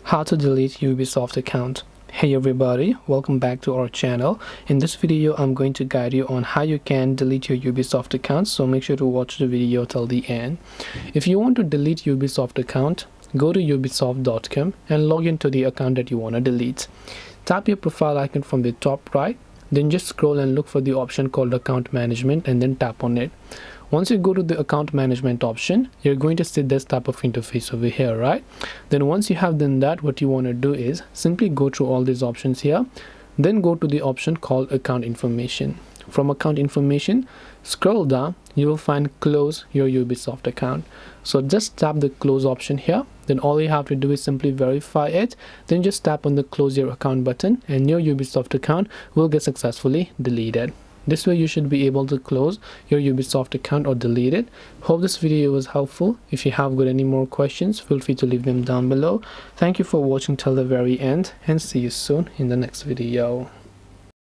How to delete Ubisoft account. Hey everybody, welcome back to our channel. In this video I'm going to guide you on how you can delete your Ubisoft account, so make sure to watch the video till the end. If you want to delete Ubisoft account, go to ubisoft.com and log into the account that you want to delete. Tap your profile icon from the top right, then just scroll and look for the option called account management and then tap on it. Once you go to the account management option, you're going to see this type of interface over here, right? Then once you have done that, what you want to do is simply go through all these options here, then go to the option called account information. From account information, scroll down, you will find close your Ubisoft account. So just tap the close option here, then all you have to do is simply verify it, then just tap on the close your account button and your Ubisoft account will get successfully deleted. This way you should be able to close your Ubisoft account or delete it. Hope this video was helpful. If you have got any more questions, feel free to leave them down below. Thank you for watching till the very end and see you soon in the next video.